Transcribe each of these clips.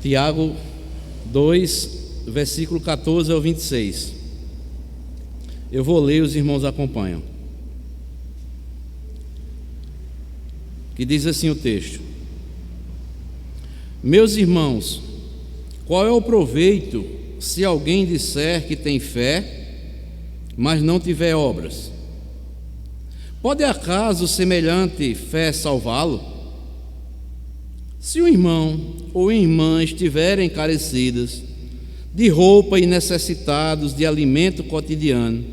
Tiago 2, versículo 14 ao 26. Eu vou ler, os irmãos acompanham. Que diz assim o texto: Meus irmãos, qual é o proveito se alguém disser que tem fé, mas não tiver obras? Pode acaso semelhante fé salvá-lo? Se o irmão ou irmã estiverem carecidas de roupa e necessitados de alimento cotidiano,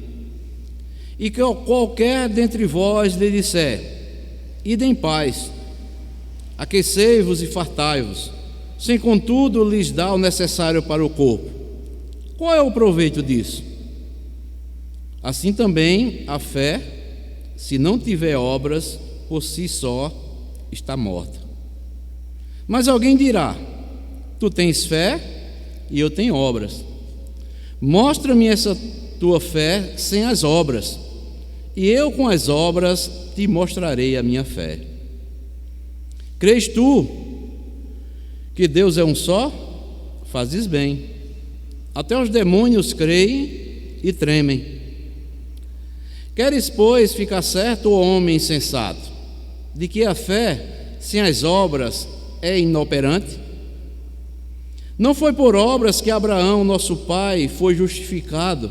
e que qualquer dentre vós lhe disser: ide em paz, aquecei-vos e fartai-vos, sem contudo lhes dar o necessário para o corpo, qual é o proveito disso? Assim também a fé, se não tiver obras, por si só está morta. Mas alguém dirá: tu tens fé e eu tenho obras. Mostra-me essa tua fé sem as obras, e eu com as obras te mostrarei a minha fé. Crês tu que Deus é um só? Fazes bem. Até os demônios creem e tremem. Queres, pois, ficar certo, ó homem insensato, de que a fé sem as obras é inoperante? Não foi por obras que Abraão, nosso pai, foi justificado,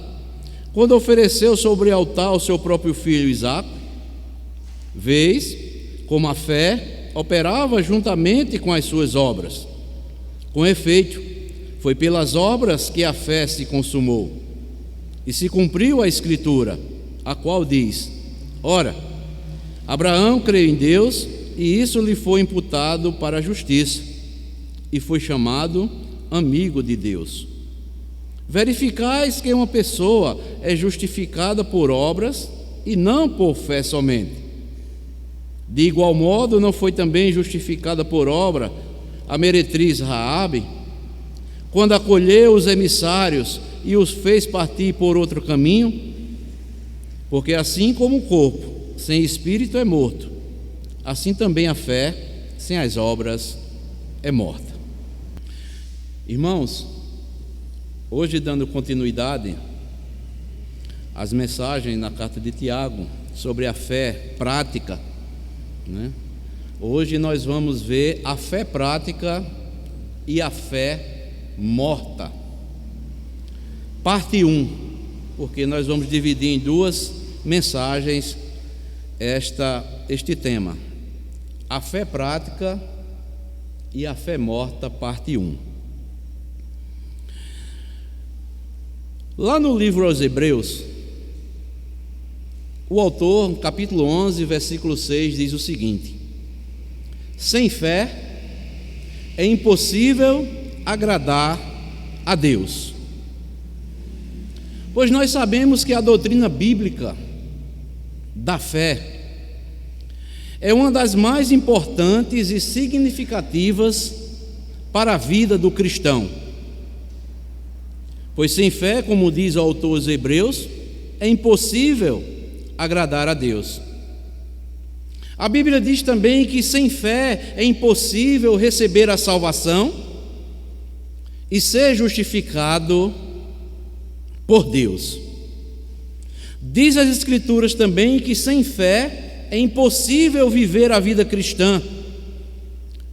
quando ofereceu sobre o altar o seu próprio filho Isaque? Vês como a fé operava juntamente com as suas obras. Com efeito, foi pelas obras que a fé se consumou, e se cumpriu a Escritura, a qual diz: ora, Abraão creu em Deus, e isso lhe foi imputado para a justiça, e foi chamado amigo de Deus. Verificais que uma pessoa é justificada por obras e não por fé somente. De igual modo, não foi também justificada por obra a meretriz Raabe, quando acolheu os emissários e os fez partir por outro caminho? Porque assim como o corpo sem espírito é morto, assim também a fé sem as obras é morta. Irmãos, hoje, dando continuidade às mensagens na carta de Tiago sobre a fé prática, hoje nós vamos ver a fé prática e a fé morta. Parte 1, porque nós vamos dividir em duas mensagens este tema: a fé prática e a fé morta, parte 1. Lá no livro aos Hebreus, o autor, no capítulo 11, versículo 6, diz o seguinte: sem fé é impossível agradar a Deus. Pois nós sabemos que a doutrina bíblica da fé é uma das mais importantes e significativas para a vida do cristão. Pois sem fé, como diz o autor aos Hebreus, é impossível agradar a Deus. A Bíblia diz também que sem fé é impossível receber a salvação e ser justificado por Deus. Diz as Escrituras também que sem fé é impossível viver a vida cristã,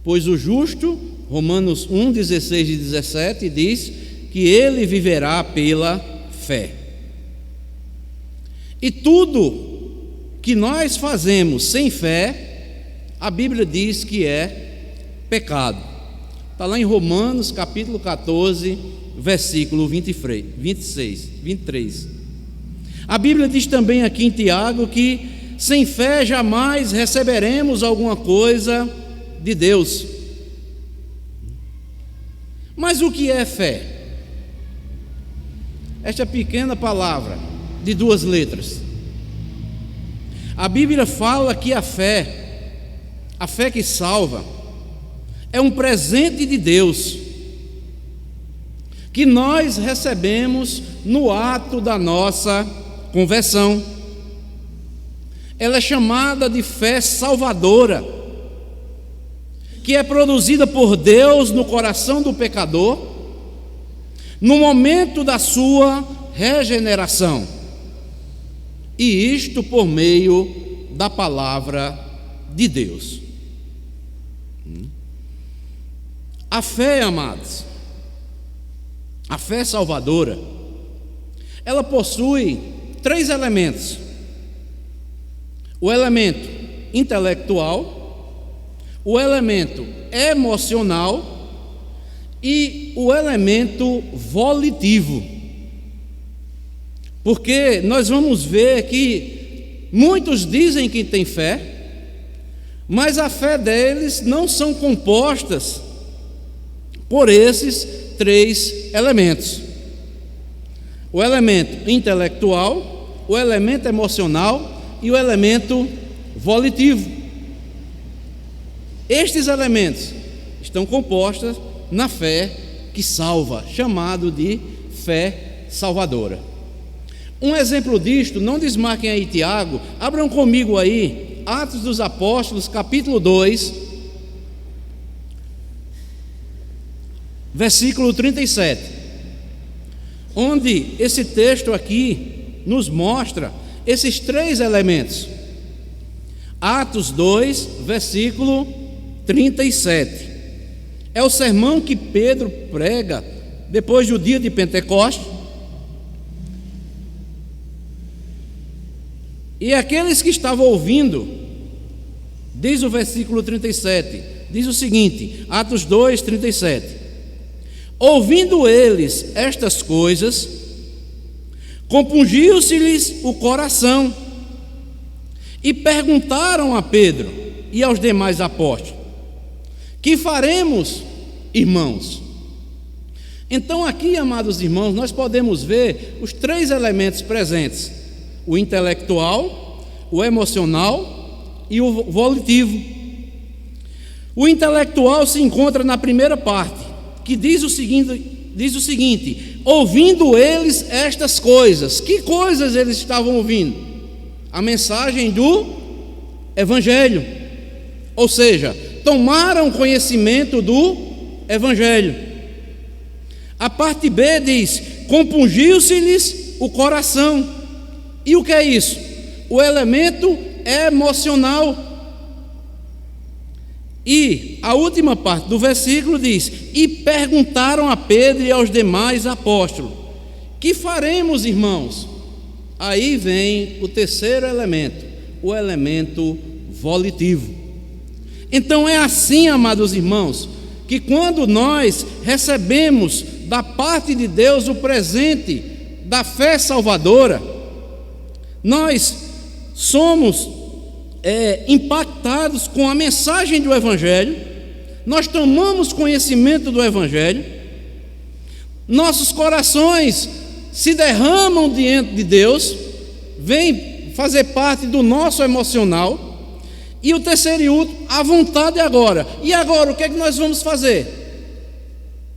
pois o justo, Romanos 1, 16 e 17, diz que ele viverá pela fé. E tudo que nós fazemos sem fé, a Bíblia diz que é pecado. Está lá em Romanos capítulo 14, versículo 23. A Bíblia diz também aqui em Tiago que sem fé jamais receberemos alguma coisa de Deus. Mas o que é fé? Esta pequena palavra de duas letras. A Bíblia fala que a fé que salva, é um presente de Deus, que nós recebemos no ato da nossa conversão. Ela é chamada de fé salvadora, que é produzida por Deus no coração do pecador, no momento da sua regeneração, e isto por meio da palavra de Deus. A fé, amados, a fé salvadora, ela possui 3 elementos: o elemento intelectual, o elemento emocional e o elemento volitivo. Porque nós vamos ver que muitos dizem que têm fé, mas a fé deles não são compostas por esses 3 elementos: o elemento intelectual, o elemento emocional e o elemento volitivo. Estes elementos estão compostos na fé que salva, chamado de fé salvadora. Um exemplo disto, não desmarquem aí Tiago, abram comigo aí Atos dos Apóstolos, capítulo 2, versículo 37, onde esse texto aqui nos mostra esses 3 elementos. Atos 2, versículo 37. É o sermão que Pedro prega depois do dia de Pentecostes. E aqueles que estavam ouvindo, diz o versículo 37, diz o seguinte, Atos 2, 37. Ouvindo eles estas coisas, compungiu-se-lhes o coração, e perguntaram a Pedro e aos demais apóstolos: que faremos, irmãos? Então aqui, amados irmãos, nós podemos ver os 3 elementos presentes: o intelectual, o emocional e o volitivo. O intelectual se encontra na primeira parte, que diz o seguinte: ouvindo eles estas coisas. Que coisas eles estavam ouvindo? A mensagem do Evangelho, ou seja, tomaram conhecimento do Evangelho. A parte B diz: compungiu-se-lhes o coração. E o que é isso? O elemento emocional. E a última parte do versículo diz: e perguntaram a Pedro e aos demais apóstolos: que faremos, irmãos? Aí vem o terceiro elemento, o elemento volitivo. Então é assim, amados irmãos, que quando nós recebemos da parte de Deus o presente da fé salvadora, nós somos impactados com a mensagem do Evangelho, nós tomamos conhecimento do Evangelho, nossos corações se derramam diante de Deus, vem fazer parte do nosso emocional. E o terceiro e último, a vontade agora. E agora, o que é que nós vamos fazer?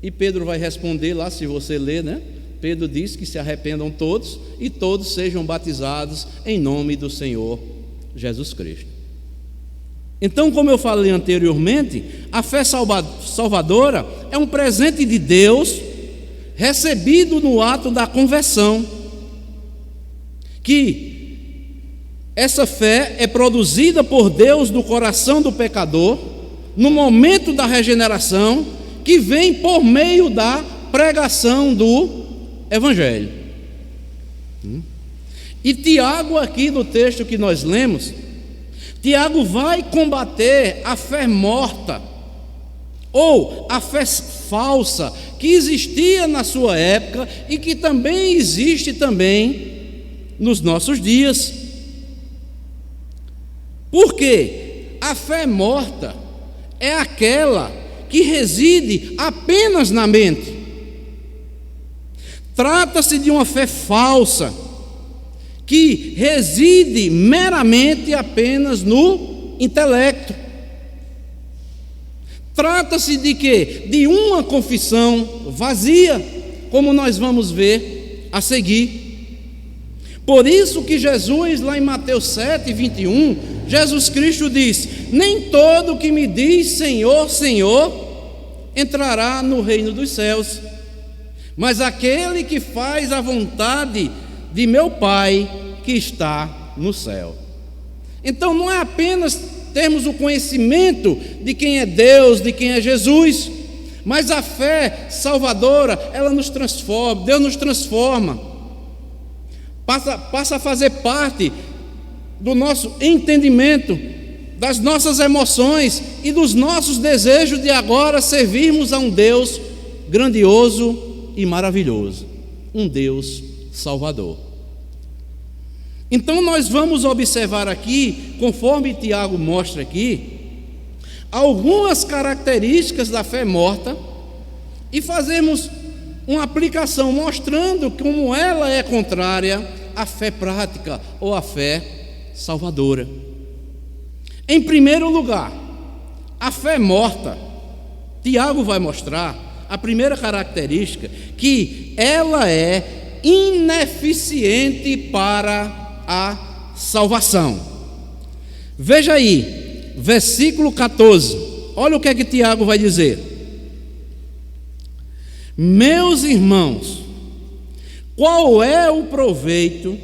E Pedro vai responder lá, se você ler, né? Pedro diz que se arrependam todos e todos sejam batizados em nome do Senhor Jesus Cristo. Então, como eu falei anteriormente, a fé salvadora é um presente de Deus recebido no ato da conversão, que essa fé é produzida por Deus no coração do pecador, no momento da regeneração, que vem por meio da pregação do Evangelho. E Tiago, aqui no texto que nós lemos, Tiago vai combater a fé morta, ou a fé falsa, que existia na sua época e que também existe também nos nossos dias. Porque a fé morta é aquela que reside apenas na mente. Trata-se de uma fé falsa, que reside meramente apenas no intelecto. Trata-se de quê? De uma confissão vazia, como nós vamos ver a seguir. Por isso que Jesus, lá em Mateus 7, 21, Jesus Cristo disse: nem todo que me diz Senhor, Senhor entrará no reino dos céus, mas aquele que faz a vontade de meu Pai que está no céu. Então não é apenas termos o conhecimento de quem é Deus, de quem é Jesus, mas a fé salvadora, ela nos transforma, Deus nos transforma, passa a fazer parte do nosso entendimento, das nossas emoções e dos nossos desejos de agora servirmos a um Deus grandioso e maravilhoso, um Deus salvador. Então nós vamos observar aqui, conforme Tiago mostra aqui, algumas características da fé morta e fazemos uma aplicação mostrando como ela é contrária à fé prática ou à fé salvadora. Em primeiro lugar, a fé morta, Tiago vai mostrar a primeira característica, que ela é ineficiente para a salvação. Veja aí, versículo 14, olha o que é que Tiago vai dizer: meus irmãos, qual é o proveito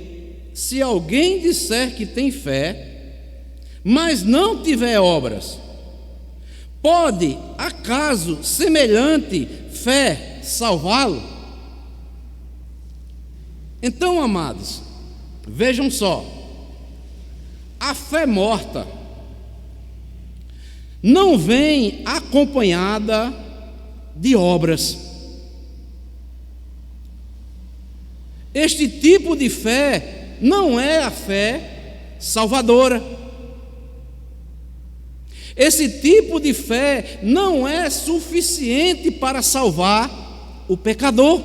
se alguém disser que tem fé, mas não tiver obras? Pode, acaso, semelhante fé salvá-lo? Então, amados, vejam só, a fé morta não vem acompanhada de obras. Este tipo de fé não é a fé salvadora. Esse tipo de fé não é suficiente para salvar o pecador.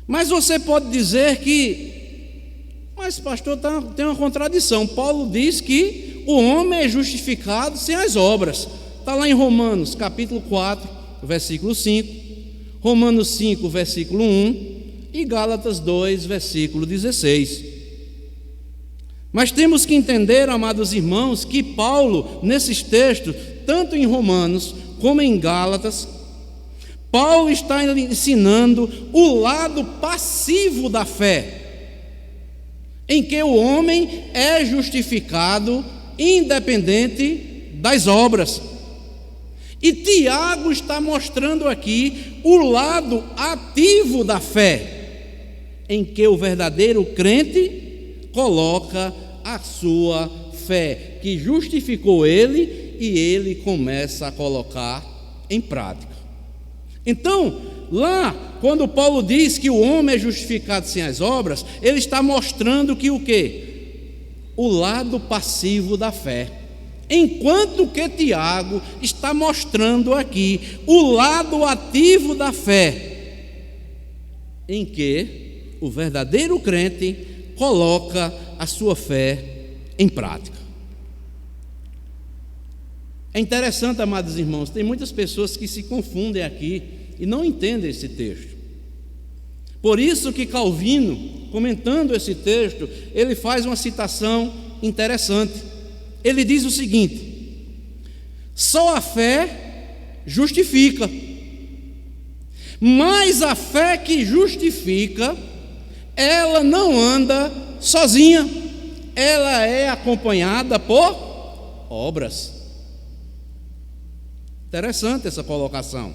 Mas você pode dizer mas pastor, tem uma contradição. Paulo diz que o homem é justificado sem as obras. Está lá em Romanos capítulo 4, versículo 5, Romanos 5, versículo 1 e Gálatas 2, versículo 16. Mas temos que entender, amados irmãos, que Paulo, nesses textos, tanto em Romanos como em Gálatas, Paulo está ensinando o lado passivo da fé, em que o homem é justificado independente das obras. E Tiago está mostrando aqui o lado ativo da fé, em que o verdadeiro crente coloca a sua fé, que justificou ele, e ele começa a colocar em prática. Então, lá, quando Paulo diz que o homem é justificado sem as obras, ele está mostrando que o quê? O lado passivo da fé. Enquanto que Tiago está mostrando aqui o lado ativo da fé, em que o verdadeiro crente coloca a sua fé em prática. É interessante, amados irmãos, tem muitas pessoas que se confundem aqui e não entendem esse texto. Por isso que Calvino, comentando esse texto, ele faz uma citação interessante. Ele diz o seguinte: só a fé justifica, mas a fé que justifica, ela não anda sozinha, ela é acompanhada por obras. Interessante essa colocação.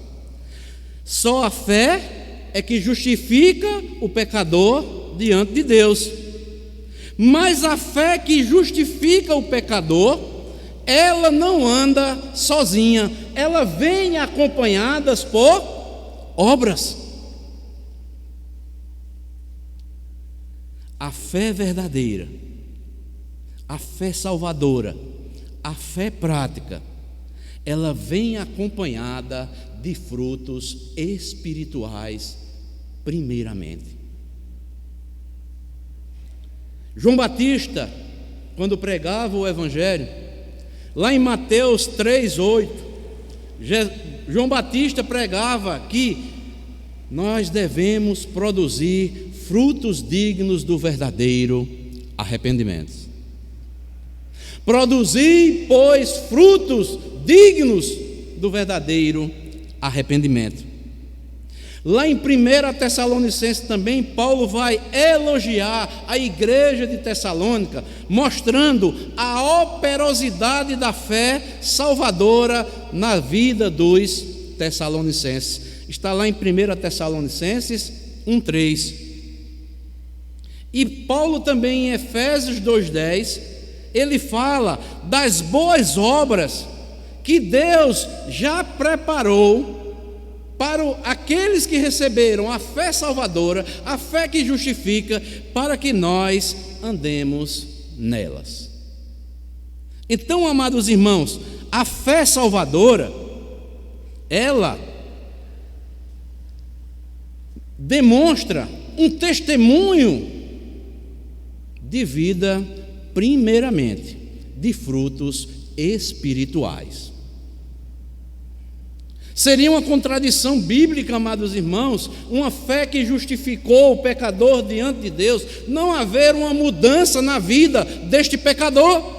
Só a fé é que justifica o pecador diante de Deus, mas a fé que justifica o pecador, ela não anda sozinha, ela vem acompanhada por obras. A fé verdadeira, a fé salvadora, a fé prática, ela vem acompanhada de frutos espirituais, primeiramente. João Batista, quando pregava o Evangelho, lá em Mateus 3:8, João Batista pregava que nós devemos produzir frutos dignos do verdadeiro arrependimento. Produzi, pois, frutos dignos do verdadeiro arrependimento. Lá em 1 Tessalonicenses também, Paulo vai elogiar a igreja de Tessalônica, mostrando a operosidade da fé salvadora na vida dos tessalonicenses. Está lá em 1 Tessalonicenses 1:3. E Paulo também em Efésios 2:10, ele fala das boas obras que Deus já preparou para aqueles que receberam a fé salvadora, a fé que justifica, para que nós andemos nelas. Então, amados irmãos, a fé salvadora, ela demonstra um testemunho de vida, primeiramente, de frutos espirituais. Seria uma contradição bíblica, amados irmãos, uma fé que justificou o pecador diante de Deus, não haver uma mudança na vida deste pecador.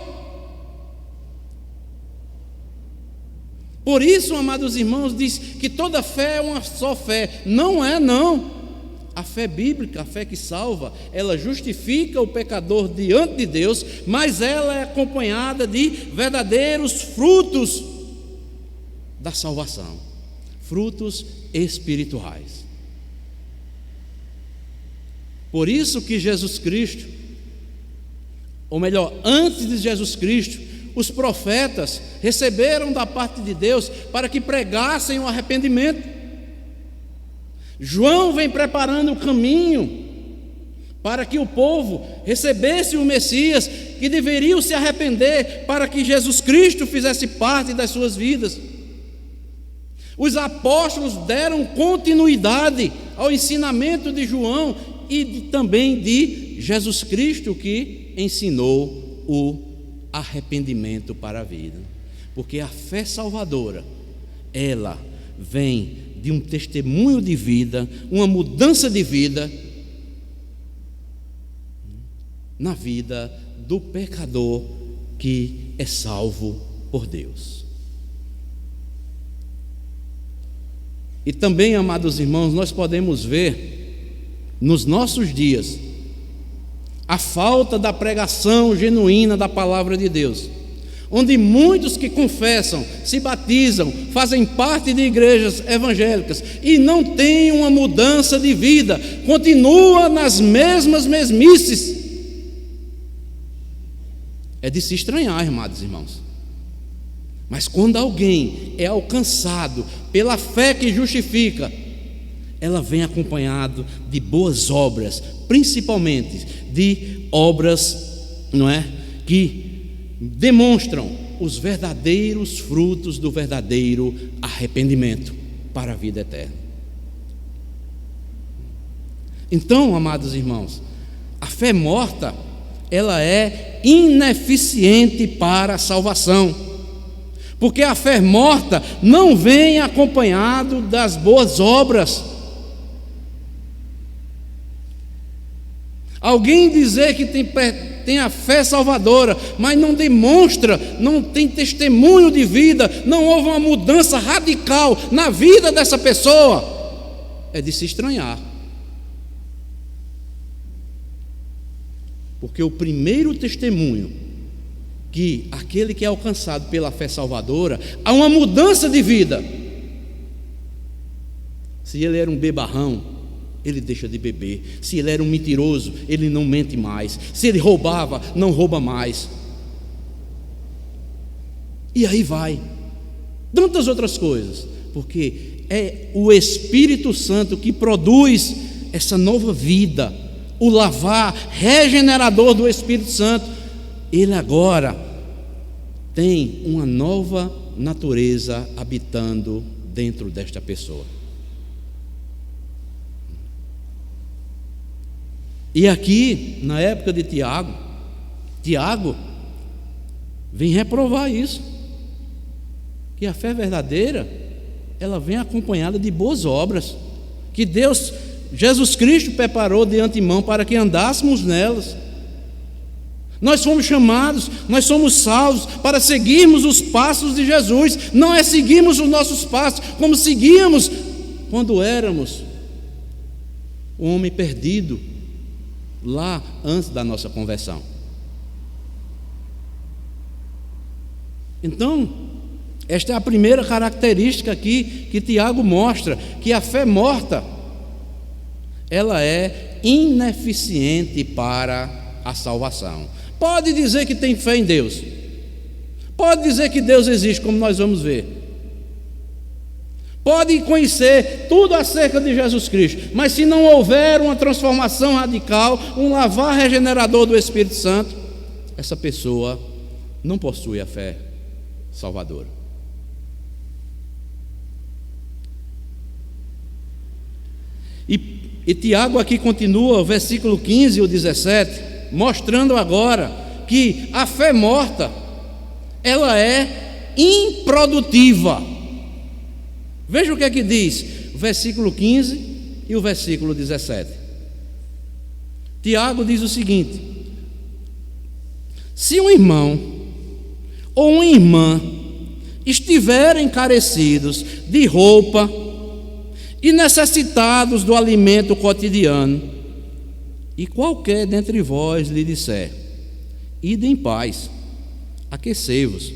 Por isso, amados irmãos, diz que toda fé é uma só fé. Não é, não. A fé bíblica, a fé que salva, ela justifica o pecador diante de Deus, mas ela é acompanhada de verdadeiros frutos da salvação, frutos espirituais. Por isso que Jesus Cristo, ou melhor, antes de Jesus Cristo, os profetas receberam da parte de Deus para que pregassem o arrependimento. João vem preparando o caminho para que o povo recebesse o Messias, que deveriam se arrepender para que Jesus Cristo fizesse parte das suas vidas. Os apóstolos deram continuidade ao ensinamento de João e também de Jesus Cristo, que ensinou o arrependimento para a vida. Porque a fé salvadora, ela vem de um testemunho de vida, uma mudança de vida na vida do pecador que é salvo por Deus. E também, amados irmãos, nós podemos ver nos nossos dias a falta da pregação genuína da palavra de Deus, onde muitos que confessam, se batizam, fazem parte de igrejas evangélicas e não têm uma mudança de vida, continua nas mesmas mesmices. É de se estranhar, amados irmãos. Mas quando alguém é alcançado pela fé que justifica, ela vem acompanhado de boas obras, principalmente de obras, não é, que demonstram os verdadeiros frutos do verdadeiro arrependimento para a vida eterna. Então, amados irmãos, a fé morta, ela é ineficiente para a salvação, porque a fé morta não vem acompanhado das boas obras. Alguém dizer que tem a fé salvadora, mas não demonstra, não tem testemunho de vida, não houve uma mudança radical na vida dessa pessoa, é de se estranhar. Porque o primeiro testemunho que aquele que é alcançado pela fé salvadora, há uma mudança de vida. Se ele era um bebarrão, ele deixa de beber. Se ele era um mentiroso, ele não mente mais. Se ele roubava, não rouba mais. E aí vai tantas outras coisas, porque é o Espírito Santo que produz essa nova vida, o lavar regenerador do Espírito Santo. Ele agora tem uma nova natureza habitando dentro desta pessoa. E aqui, na época de Tiago vem reprovar isso, que a fé verdadeira, ela vem acompanhada de boas obras, que Jesus Cristo preparou de antemão para que andássemos nelas. Nós fomos chamados, nós somos salvos para seguirmos os passos de Jesus. Não é seguirmos os nossos passos como seguíamos quando éramos um homem perdido lá antes da nossa conversão. Então, esta é a primeira característica aqui que Tiago mostra, que a fé morta, ela é ineficiente para a salvação. Pode dizer que tem fé em Deus, pode dizer que Deus existe, como nós vamos ver, pode conhecer tudo acerca de Jesus Cristo, mas se não houver uma transformação radical, um lavar regenerador do Espírito Santo, essa pessoa não possui a fé salvadora. E Tiago aqui continua, o versículo 15 e o 17, mostrando agora que a fé morta, ela é improdutiva. Veja o que é que diz o versículo 15 e o versículo 17. Tiago diz o seguinte: se um irmão ou uma irmã estiverem carecidos de roupa e necessitados do alimento cotidiano, e qualquer dentre vós lhe disser: ide em paz, aquecei-vos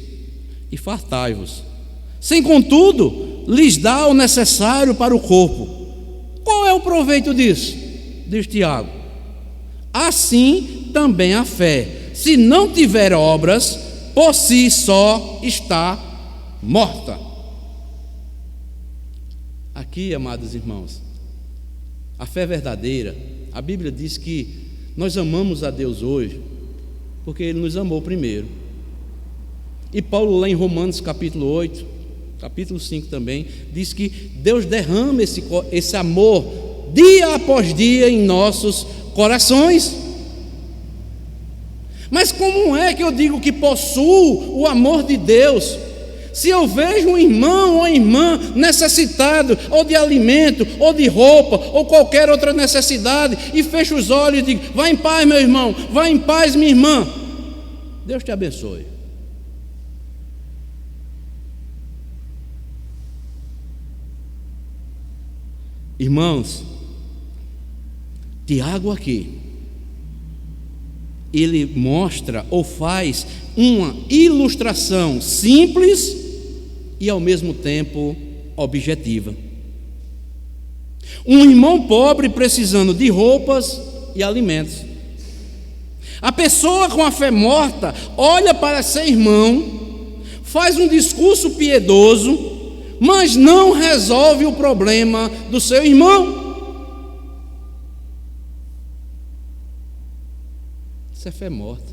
e fartai-vos, sem contudo lhes dá o necessário para o corpo, qual é o proveito disso? Diz Tiago: assim também a fé, se não tiver obras, por si só está morta. Aqui, amados irmãos, a fé verdadeira, a Bíblia diz que nós amamos a Deus hoje porque Ele nos amou primeiro. E Paulo, lá em Romanos capítulo 8, capítulo 5 também, diz que Deus derrama esse amor dia após dia em nossos corações. Mas como é que eu digo que possuo o amor de Deus, se eu vejo um irmão ou irmã necessitado, ou de alimento, ou de roupa, ou qualquer outra necessidade, e fecho os olhos e digo: vá em paz, meu irmão, vá em paz, minha irmã, Deus te abençoe? Irmãos, Tiago aqui, ele mostra ou faz uma ilustração simples e ao mesmo tempo objetiva. Um irmão pobre precisando de roupas e alimentos. A pessoa com a fé morta olha para seu irmão, faz um discurso piedoso, mas não resolve o problema do seu irmão. Isso é fé morta,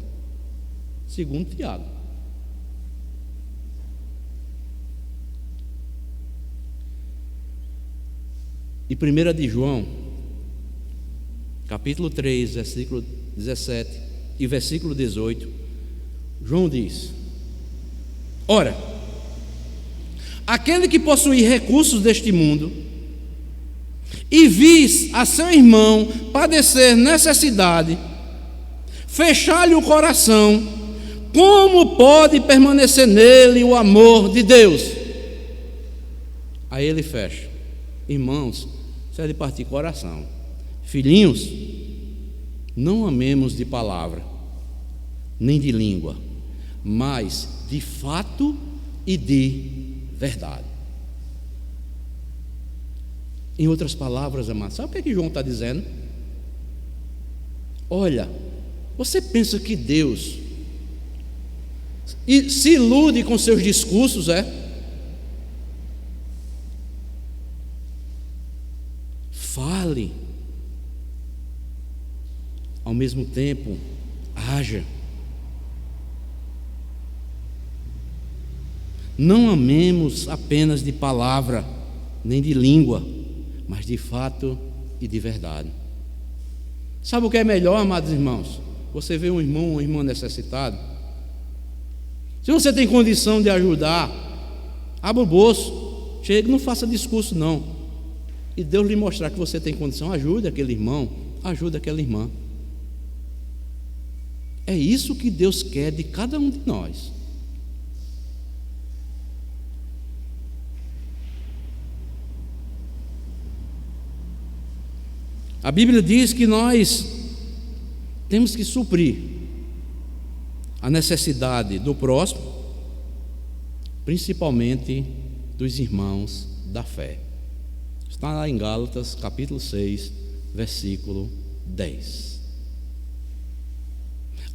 segundo Tiago. E 1 de João, capítulo 3, versículo 17 e versículo 18, João diz: ora, aquele que possui recursos deste mundo e vis a seu irmão padecer necessidade, fechar-lhe o coração, como pode permanecer nele o amor de Deus? Aí ele fecha: irmãos, isso é de partir coração. Filhinhos, não amemos de palavra, nem de língua, mas de fato e de verdade. Em outras palavras, amados, sabe o que João está dizendo? Olha, você pensa que Deus se ilude com seus discursos, Fale, ao mesmo tempo haja. Não amemos apenas de palavra, nem de língua, mas de fato e de verdade. Sabe o que é melhor, amados irmãos? Você vê um irmão ou uma irmã necessitado, se você tem condição de ajudar, abra o bolso, chegue, não faça discurso não, e Deus lhe mostrar que você tem condição, ajude aquele irmão, ajude aquela irmã. É isso que Deus quer de cada um de nós. A Bíblia diz que nós temos que suprir a necessidade do próximo, principalmente dos irmãos da fé. Está lá em Gálatas, capítulo 6, versículo 10.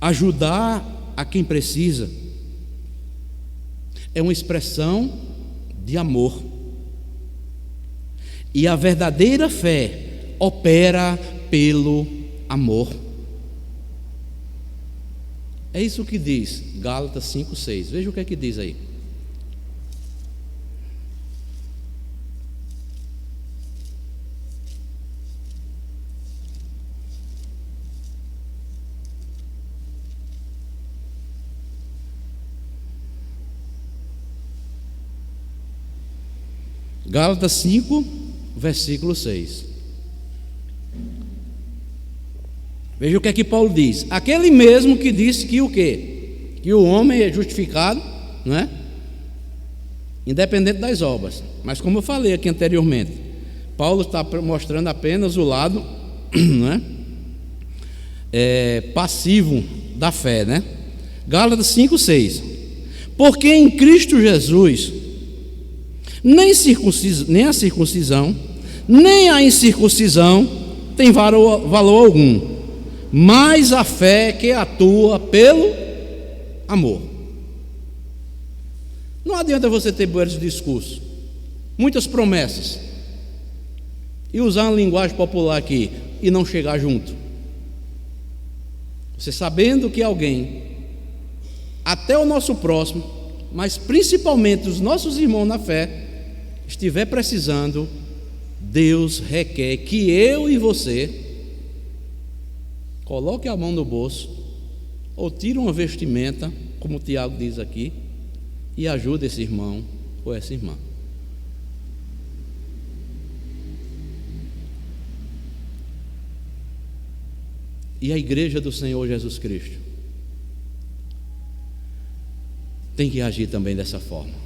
Ajudar a quem precisa é uma expressão de amor. E a verdadeira fé opera pelo amor. É isso que diz Gálatas 5:6. Veja o que é que diz aí. Gálatas 5, versículo 6. Veja o que é que Paulo diz. Aquele mesmo que disse que o quê? Que o homem é justificado, não é? Independente das obras. Mas como eu falei aqui anteriormente, Paulo está mostrando apenas o lado, não é? Passivo da fé, né? Gálatas 5, 6. Porque em Cristo Jesus nem a circuncisão, nem a incircuncisão tem valor algum, mas a fé que atua pelo amor. Não adianta você ter belos discursos, muitas promessas, e usar uma linguagem popular aqui e não chegar junto. Você sabendo que alguém, até o nosso próximo, mas principalmente os nossos irmãos na fé, estiver precisando, Deus requer que eu e você coloque a mão no bolso ou tire uma vestimenta, como o Tiago diz aqui, e ajude esse irmão ou essa irmã. E a igreja do Senhor Jesus Cristo tem que agir também dessa forma,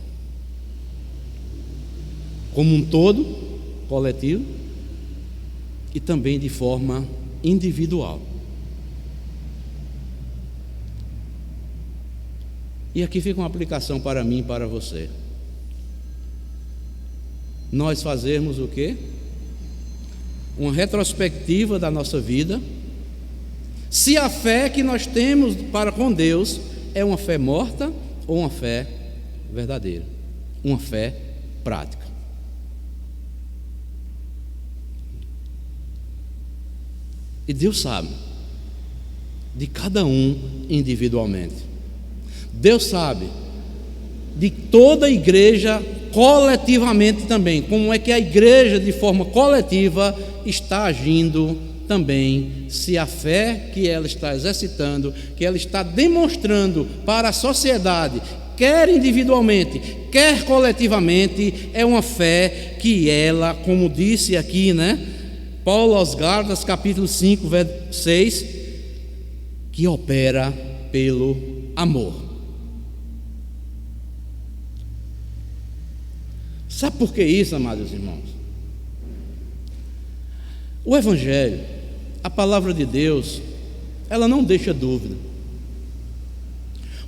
como um todo, coletivo, e também de forma individual. E aqui fica uma aplicação para mim e para você. Nós fazermos o quê? Uma retrospectiva da nossa vida, se a fé que nós temos para com Deus é uma fé morta ou uma fé verdadeira, uma fé prática. E Deus sabe de cada um individualmente. Deus sabe de toda a igreja coletivamente também, como é que a igreja de forma coletiva está agindo também, se a fé que ela está exercitando, que ela está demonstrando para a sociedade, quer individualmente, quer coletivamente, é uma fé que ela, como disse aqui, né? Paulo aos Gálatas, capítulo 5, verso 6, que opera pelo amor. Sabe por que isso, amados irmãos? O Evangelho, a palavra de Deus, ela não deixa dúvida.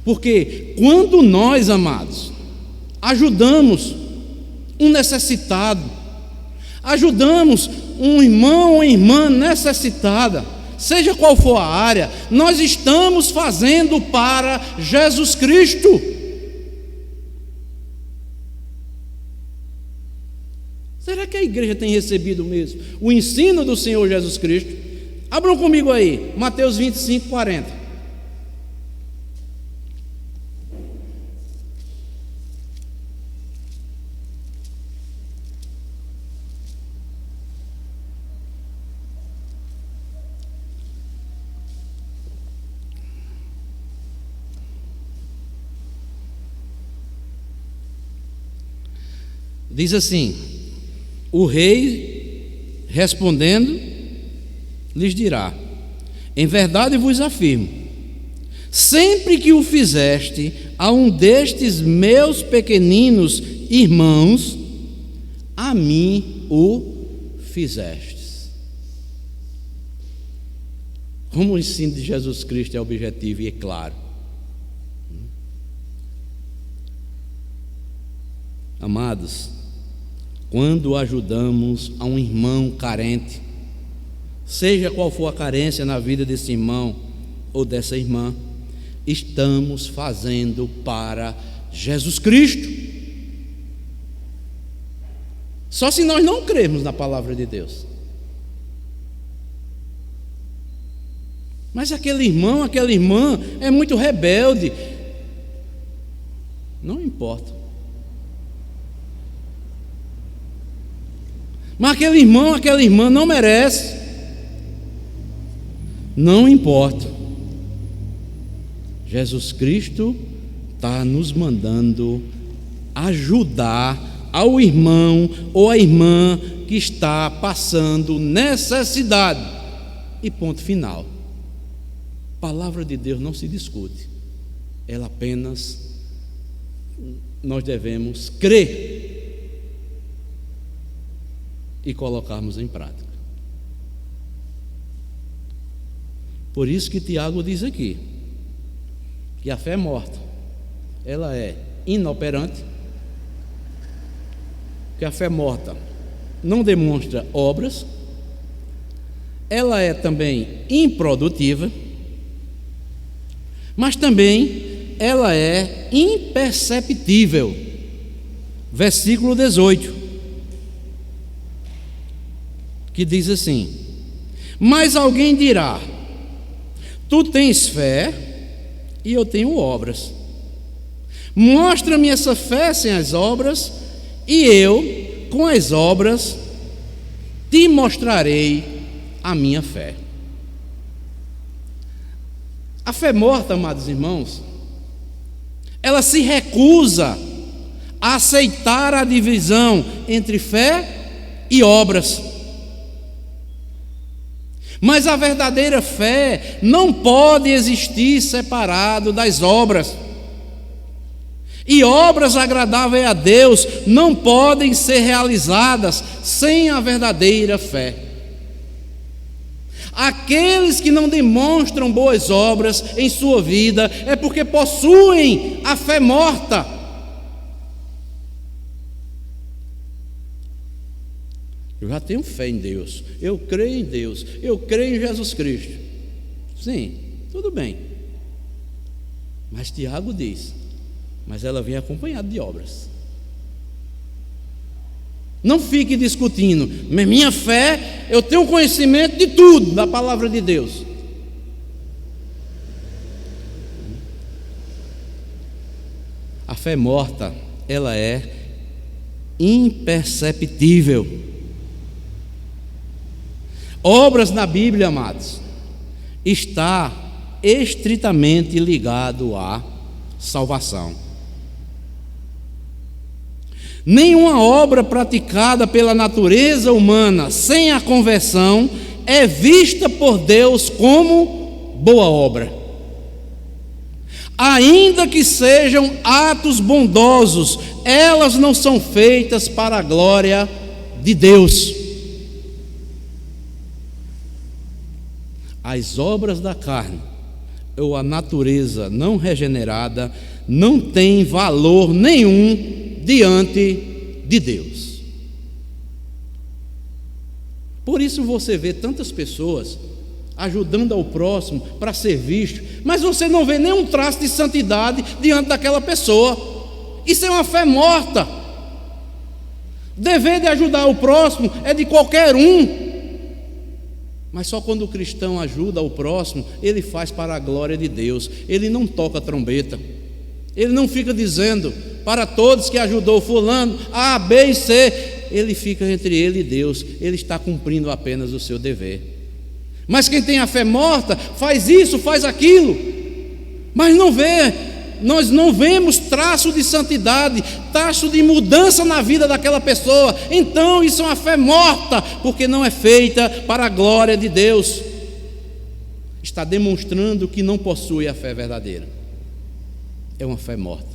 Porque quando nós, amados, ajudamos um necessitado, ajudamos um irmão ou irmã necessitada, seja qual for a área, nós estamos fazendo para Jesus Cristo. Será que a igreja tem recebido mesmo o ensino do Senhor Jesus Cristo? Abram comigo aí, Mateus 25, 40. Diz assim: o rei respondendo lhes dirá: em verdade vos afirmo sempre que o fizeste a um destes meus pequeninos irmãos, a mim o fizestes. Como o ensino de Jesus Cristo é objetivo e é claro. Amados, quando ajudamos a um irmão carente, seja qual for a carência na vida desse irmão ou dessa irmã, estamos fazendo para Jesus Cristo. Só se nós não crermos na palavra de Deus. Mas aquele irmão, aquela irmã é muito rebelde. Não importa. Mas aquele irmão, aquela irmã não merece. Não importa. Jesus Cristo está nos mandando ajudar ao irmão ou à irmã que está passando necessidade. E ponto final. A palavra de Deus não se discute. Ela apenas, nós devemos crer e colocarmos em prática. Por isso que Tiago diz aqui que a fé morta, ela é inoperante, que a fé morta não demonstra obras, ela é também improdutiva, mas também ela é imperceptível. Versículo 18, que diz assim: mas alguém dirá, tu tens fé e eu tenho obras. Mostra-me essa fé sem as obras, e eu, com as obras, te mostrarei a minha fé. A fé morta, amados irmãos, ela se recusa a aceitar a divisão entre fé e obras. Mas a verdadeira fé não pode existir separado das obras. E obras agradáveis a Deus não podem ser realizadas sem a verdadeira fé. Aqueles que não demonstram boas obras em sua vida é porque possuem a fé morta. Eu já tenho fé em Deus, eu creio em Deus, eu creio em Jesus Cristo. Sim, tudo bem. Mas Tiago diz, mas ela vem acompanhada de obras. Não fique discutindo, minha fé, eu tenho conhecimento de tudo, da palavra de Deus. A fé morta, ela é imperceptível. Obras na Bíblia, amados, está estritamente ligado à salvação. Nenhuma obra praticada pela natureza humana sem a conversão é vista por Deus como boa obra. Ainda que sejam atos bondosos, elas não são feitas para a glória de Deus. As obras da carne ou a natureza não regenerada não tem valor nenhum diante de Deus. Por isso você vê tantas pessoas ajudando ao próximo para ser visto, mas você não vê nenhum traço de santidade diante daquela pessoa. Isso é uma fé morta. O dever de ajudar o próximo é de qualquer um, mas só quando o cristão ajuda o próximo, ele faz para a glória de Deus. Ele não toca trombeta, ele não fica dizendo para todos que ajudou fulano A, B e C. Ele fica entre ele e Deus. Ele está cumprindo apenas o seu dever. Mas quem tem a fé morta faz isso, faz aquilo, mas não vê. Nós não vemos traço de santidade, traço de mudança na vida daquela pessoa. Então isso é uma fé morta, porque não é feita para a glória de Deus. Está está demonstrando que não possui a fé verdadeira. É uma fé morta.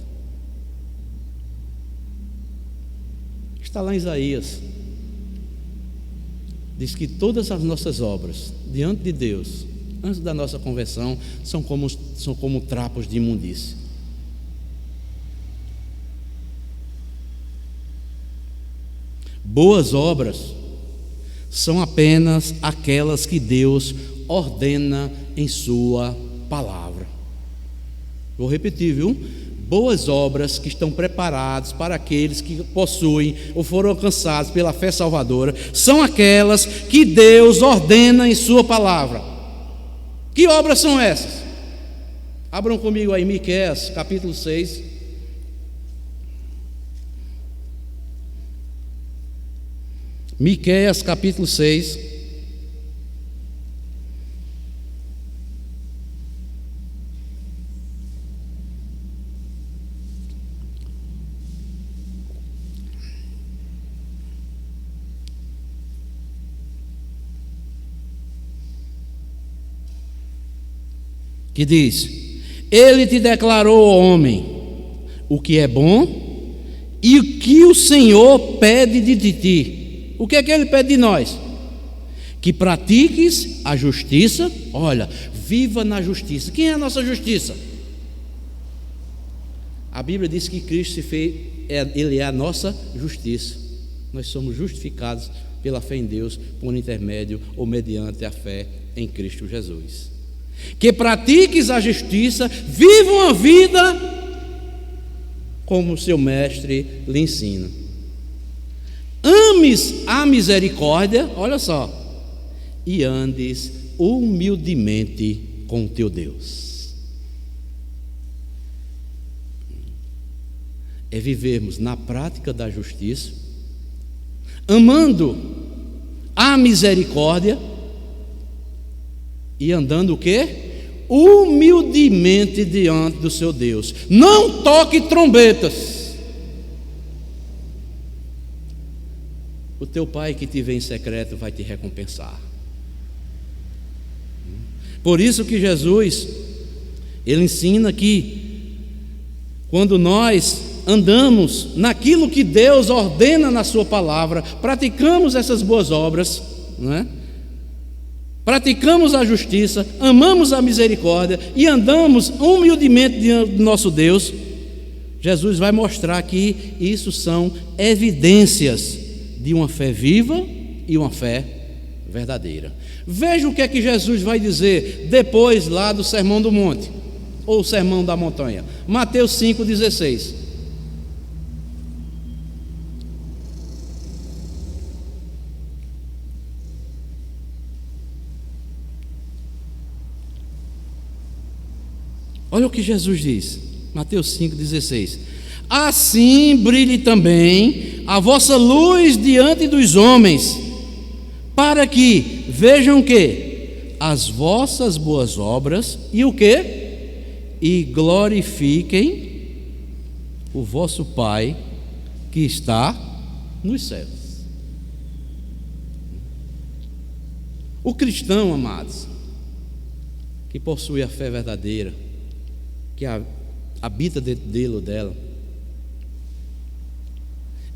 Está lá em Isaías. Diz que todas as nossas obras diante de Deus, antes da nossa conversão, são como trapos de imundícia. Boas obras são apenas aquelas que Deus ordena em sua palavra. Vou repetir, viu? Boas obras que estão preparadas para aqueles que possuem ou foram alcançados pela fé salvadora, são aquelas que Deus ordena em sua palavra. Que obras são essas? Abram comigo aí Miqueias, capítulo 6. Miqueias, capítulo 6. Que diz: Ele te declarou, homem, o que é bom e o que o Senhor pede de ti. O que é que Ele pede de nós? Que pratiques a justiça. Olha, viva na justiça. Quem é a nossa justiça? A Bíblia diz que Cristo Ele é a nossa justiça. Nós somos justificados pela fé em Deus, por intermédio ou mediante a fé em Cristo Jesus. Que pratiques a justiça, viva uma vida como seu mestre lhe ensina. Ames a misericórdia, olha só, e andes humildemente com o teu Deus. É vivermos na prática da justiça, amando a misericórdia e andando o quê? Humildemente diante do seu Deus. Não toque trombetas. O teu pai que te vê em secreto vai te recompensar. Por isso que Jesus, Ele ensina que quando nós andamos naquilo que Deus ordena na sua palavra, praticamos essas boas obras, não é? Praticamos a justiça, amamos a misericórdia e andamos humildemente diante do nosso Deus, Jesus vai mostrar que isso são evidências de uma fé viva e uma fé verdadeira. Veja o que é que Jesus vai dizer depois lá do Sermão do Monte, ou Sermão da Montanha. Mateus 5,16. Olha o que Jesus diz, Mateus 5,16. Assim brilhe também a vossa luz diante dos homens, para que vejam o quê? As vossas boas obras e o quê? E glorifiquem o vosso Pai que está nos céus. O cristão, amados, que possui a fé verdadeira, que habita dentro dele ou dela,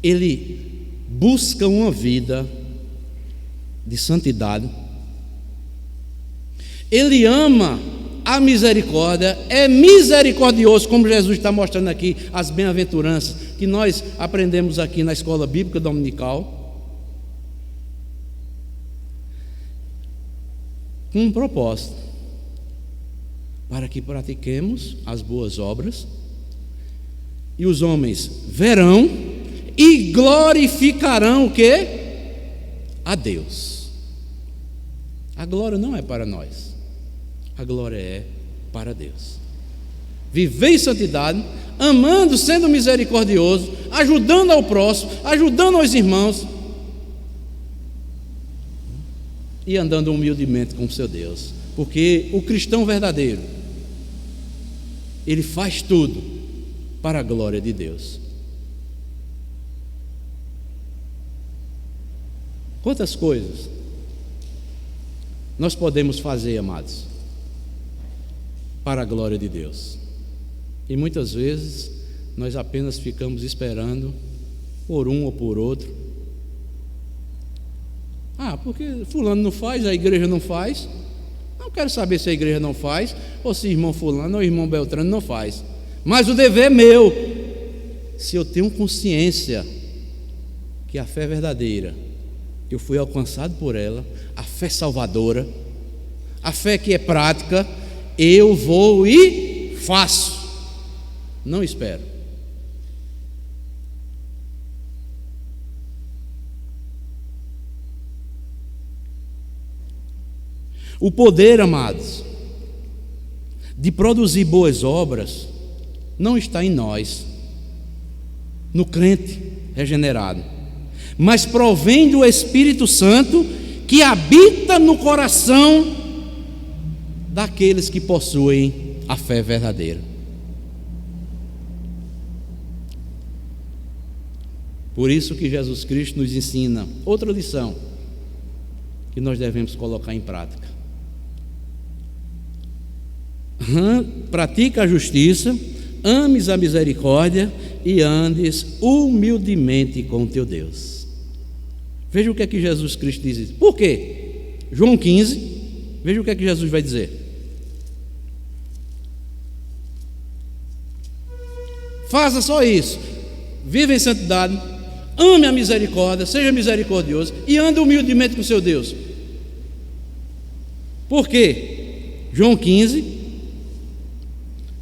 ele busca uma vida de santidade, ele ama a misericórdia, é misericordioso, como Jesus está mostrando aqui, as bem-aventuranças que nós aprendemos aqui na escola bíblica dominical, com um propósito, para que pratiquemos as boas obras, e os homens verão e glorificarão o quê? A Deus. A glória não é para nós, a glória é para Deus. Viver em santidade, amando, sendo misericordioso, ajudando ao próximo, ajudando aos irmãos e andando humildemente com o seu Deus, porque o cristão verdadeiro, ele faz tudo para a glória de Deus. Quantas coisas nós podemos fazer, amados, para a glória de Deus. E muitas vezes nós apenas ficamos esperando por um ou por outro. Porque fulano não faz, a igreja não faz. Não quero saber se a igreja não faz, ou se irmão fulano ou irmão Beltrano não faz. Mas o dever é meu. Se eu tenho consciência que a fé é verdadeira, eu fui alcançado por ela, a fé salvadora, a fé que é prática, eu vou e faço. Não espero. O poder, amados, de produzir boas obras não está em nós, no crente regenerado, mas provém do Espírito Santo que habita no coração daqueles que possuem a fé verdadeira. Por isso que Jesus Cristo nos ensina outra lição que nós devemos colocar em prática. Pratica a justiça, ames a misericórdia e andes humildemente com teu Deus. Veja o que é que Jesus Cristo diz. Por quê? João 15, veja o que é que Jesus vai dizer. Faça só isso, viva em santidade, ame a misericórdia, seja misericordioso e ande humildemente com seu Deus. Por quê? João 15,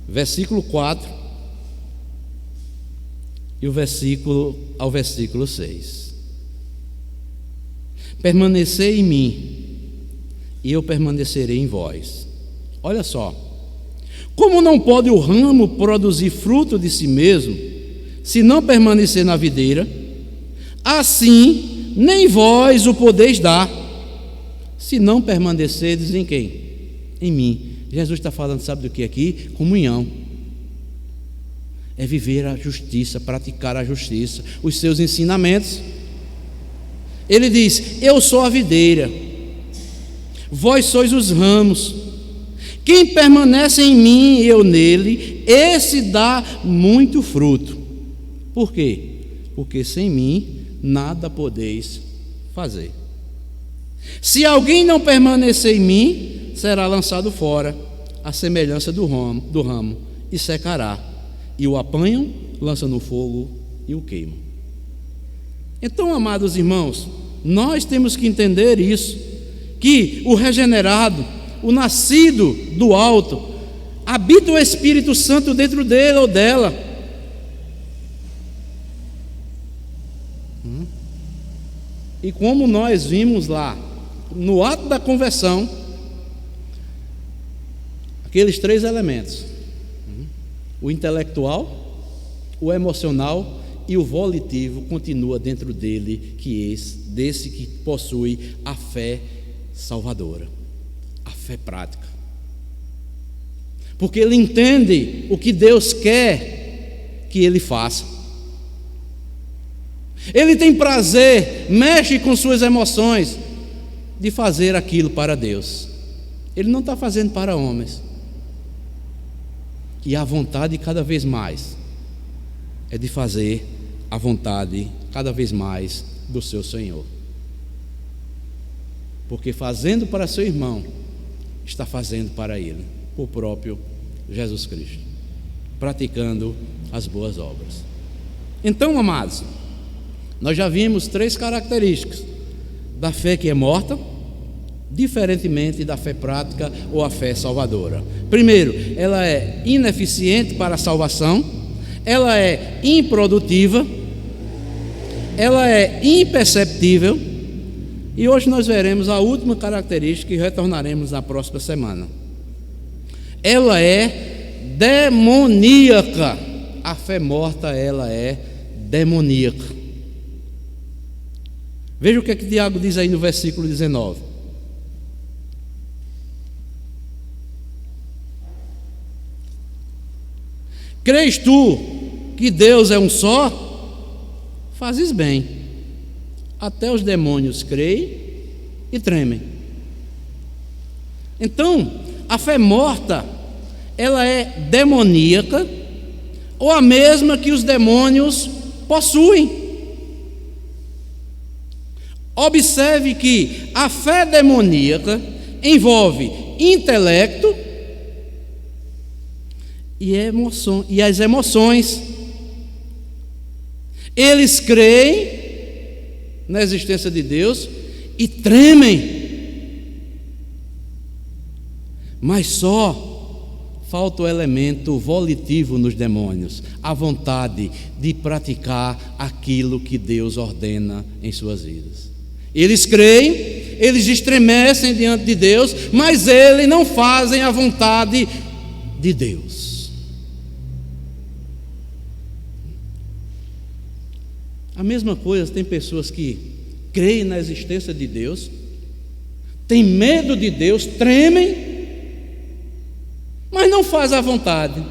versículo 4 e ao versículo 6. Permanecei em mim e eu permanecerei em vós. Olha só, como não pode o ramo produzir fruto de si mesmo, se não permanecer na videira, assim nem vós o podeis dar, se não permanecerdes em quem? Em mim. Jesus está falando, sabe do que aqui? Comunhão. É viver a justiça, praticar a justiça, os seus ensinamentos. Ele diz: eu sou a videira, vós sois os ramos. Quem permanece em mim e eu nele, esse dá muito fruto. Por quê? Porque sem mim nada podeis fazer. Se alguém não permanecer em mim, será lançado fora, à semelhança do ramo, e secará. E o apanham, lançam no fogo e o queimam. Então, amados irmãos, nós temos que entender isso, que o regenerado, o nascido do alto, habita o Espírito Santo dentro dele ou dela. E como nós vimos lá, no ato da conversão, aqueles três elementos: o intelectual, o emocional e o volitivo continua dentro dele, desse que possui a fé salvadora, a fé prática, porque ele entende o que Deus quer que ele faça. Ele tem prazer, mexe com suas emoções de fazer aquilo para Deus. Ele não está fazendo para homens. E a vontade cada vez mais é de fazer a vontade cada vez mais do seu Senhor. Porque fazendo para seu irmão, está fazendo para ele, o próprio Jesus Cristo, praticando as boas obras. Então, amados, nós já vimos três características da fé que é morta, diferentemente da fé prática ou a fé salvadora. Primeiro, ela é ineficiente para a salvação, ela é improdutiva, ela é imperceptível, e hoje nós veremos a última característica e retornaremos na próxima semana. Ela é demoníaca. A fé morta, ela é demoníaca. Veja o que é que Tiago diz aí no versículo 19. Crês tu que Deus é um só? Fazes bem. Até os demônios creem e tremem. Então, a fé morta, ela é demoníaca ou a mesma que os demônios possuem. Observe que a fé demoníaca envolve intelecto e as emoções. Eles creem na existência de Deus e tremem, mas só falta o elemento volitivo nos demônios, a vontade de praticar aquilo que Deus ordena em suas vidas. Eles creem, eles estremecem diante de Deus, mas eles não fazem a vontade de Deus. A mesma coisa, tem pessoas que creem na existência de Deus, têm medo de Deus, tremem, mas não fazem a vontade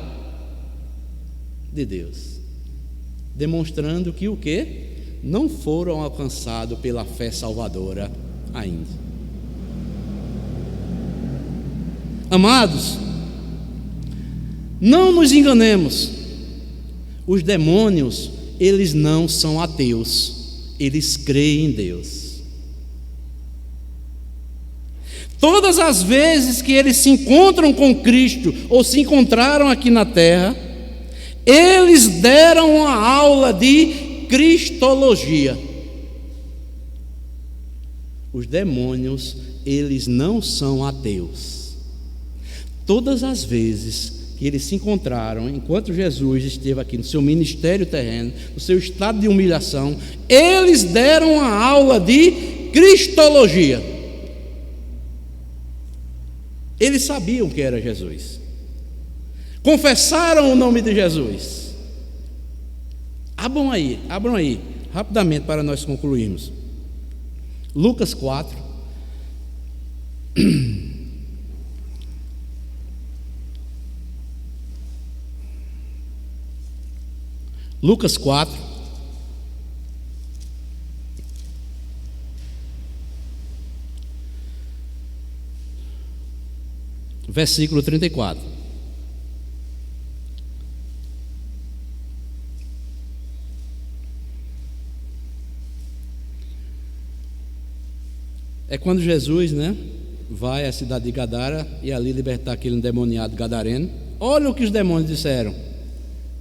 de Deus, demonstrando que o quê? Não foram alcançados pela fé salvadora ainda. Amados, não nos enganemos, os demônios, eles não são ateus, eles creem em Deus. Todas as vezes que eles se encontram com Cristo, ou se encontraram aqui na terra, eles deram uma aula de cristologia. Os demônios, eles não são ateus. Todas as vezes que eles se encontraram, enquanto Jesus esteve aqui no seu ministério terreno, no seu estado de humilhação, eles deram uma aula de cristologia. Eles sabiam que era Jesus, confessaram o nome de Jesus. Abram aí, rapidamente para nós concluirmos. Lucas 4. Lucas 4. Versículo 34. É quando Jesus, vai à cidade de Gadara e ali libertar aquele endemoniado gadareno. Olha o que os demônios disseram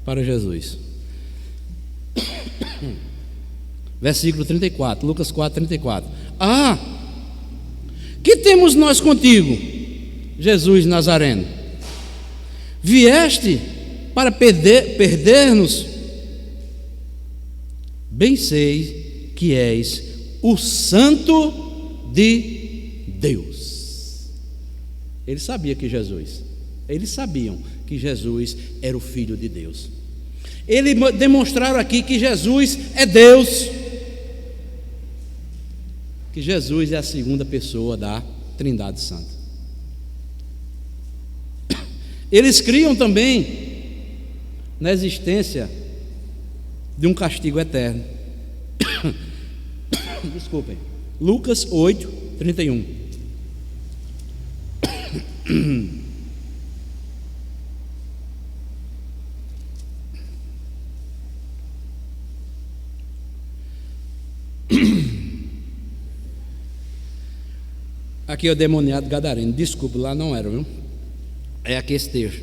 para Jesus. Versículo 34, Lucas 4, 34. Ah, que temos nós contigo, Jesus Nazareno? Vieste para perder-nos? Bem sei que és o Santo de Deus. Eles sabiam que Jesus era o Filho de Deus. Eles demonstraram aqui que Jesus é Deus, que Jesus é a segunda pessoa da Trindade Santa. Eles criam também na existência de um castigo eterno. Desculpem. Lucas 8, 31. Aqui é o demoniado gadareno. Desculpe, lá não era, viu? É aqui esse texto.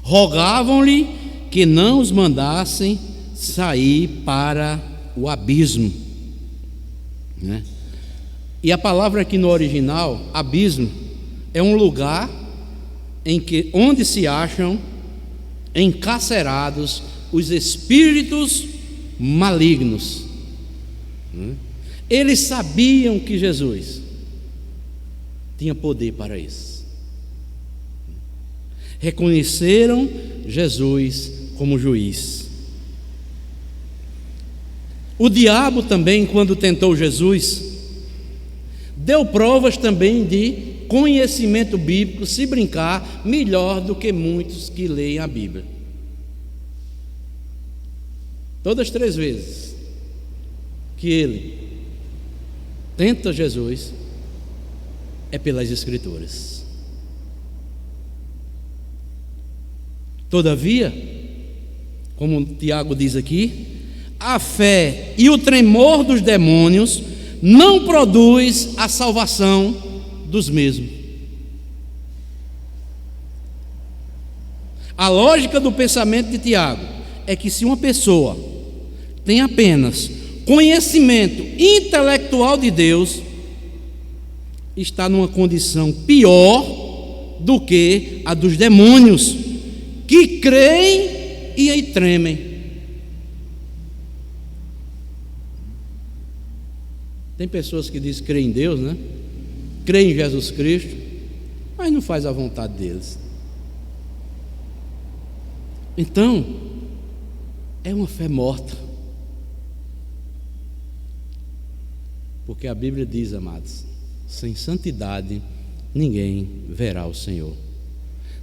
Rogavam-lhe que não os mandassem sair para o abismo, E a palavra aqui no original, abismo, é um lugar onde se acham encarcerados os espíritos malignos. Eles sabiam que Jesus tinha poder para isso. Reconheceram Jesus como juiz. O diabo também, quando tentou Jesus, deu provas também de conhecimento bíblico, se brincar, melhor do que muitos que leem a Bíblia. Todas as 3 vezes que ele tenta Jesus, é pelas Escrituras. Todavia, como Tiago diz aqui, a fé e o tremor dos demônios não produz a salvação dos mesmos. A lógica do pensamento de Tiago é que se uma pessoa tem apenas conhecimento intelectual de Deus, está numa condição pior do que a dos demônios, que creem e aí tremem. Tem pessoas que dizem que creem em Deus, né? Creem em Jesus Cristo, mas não faz a vontade deles. Então, é uma fé morta. Porque a Bíblia diz, amados, sem santidade ninguém verá o Senhor.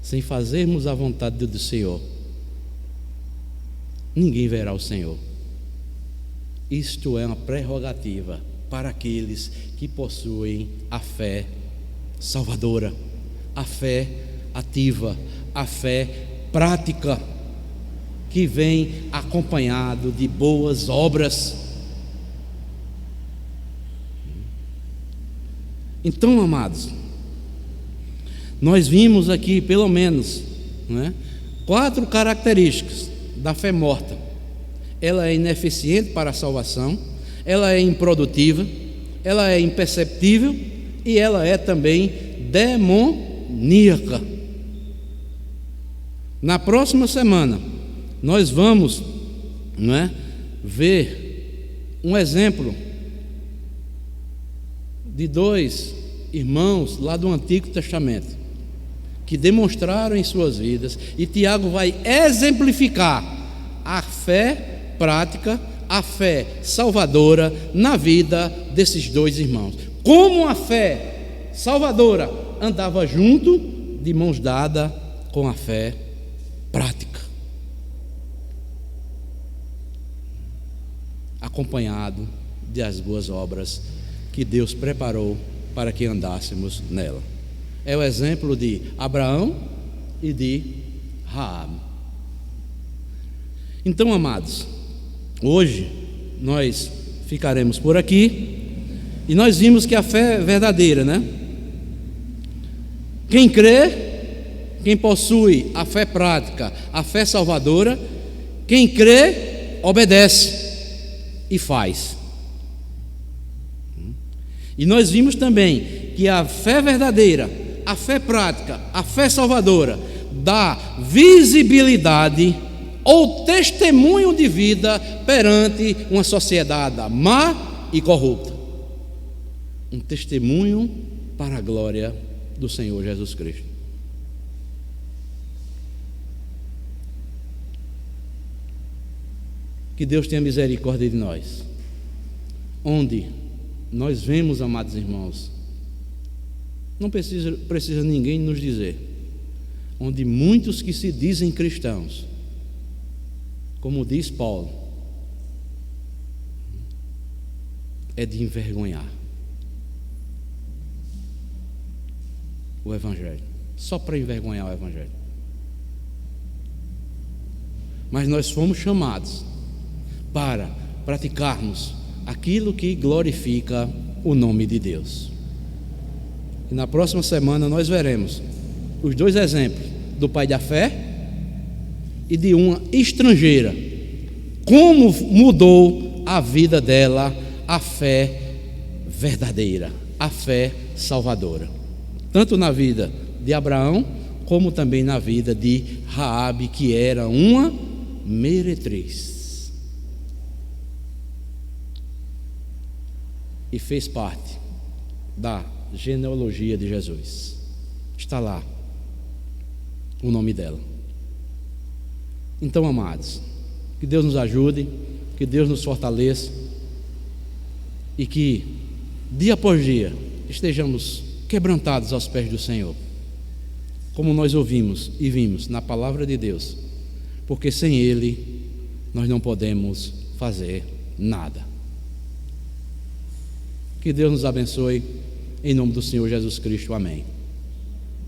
Sem fazermos a vontade do Senhor, ninguém verá o Senhor. Isto é uma prerrogativa para aqueles que possuem a fé salvadora, a fé ativa, a fé prática, que vem acompanhado de boas obras. Então, amados, nós vimos aqui pelo menos, né, 4 características da fé morta. Ela é ineficiente para a salvação, ela é improdutiva, ela é imperceptível e ela é também demoníaca. Na próxima semana nós vamos, ver um exemplo de 2 irmãos lá do Antigo Testamento que demonstraram em suas vidas, e Tiago vai exemplificar a fé prática, a fé salvadora na vida desses 2 irmãos. Como a fé salvadora andava junto, de mãos dadas, com a fé prática, acompanhado das boas obras que Deus preparou para que andássemos nela. É o exemplo de Abraão e de Raabe. Então, amados, hoje nós ficaremos por aqui e nós vimos que a fé é verdadeira, né? Quem crê, quem possui a fé prática, a fé salvadora, quem crê, obedece e faz. E nós vimos também que a fé verdadeira, a fé prática, a fé salvadora, dá visibilidade ou testemunho de vida perante uma sociedade má e corrupta. Um testemunho para a glória do Senhor Jesus Cristo. Que Deus tenha misericórdia de nós. Onde nós vemos, amados irmãos, não precisa ninguém nos dizer, onde muitos que se dizem cristãos, como diz Paulo, é de envergonhar o Evangelho, só para envergonhar o Evangelho. Mas nós fomos chamados para praticarmos aquilo que glorifica o nome de Deus. E na próxima semana nós veremos os 2 exemplos do pai da fé e de uma estrangeira, como mudou a vida dela a fé verdadeira, a fé salvadora, tanto na vida de Abraão como também na vida de Raabe, que era uma meretriz e fez parte da genealogia de Jesus. Está lá o nome dela. Então, amados, que Deus nos ajude, que Deus nos fortaleça e que dia após dia estejamos quebrantados aos pés do Senhor, como nós ouvimos e vimos na palavra de Deus, porque sem Ele nós não podemos fazer nada. Que Deus nos abençoe, em nome do Senhor Jesus Cristo, amém.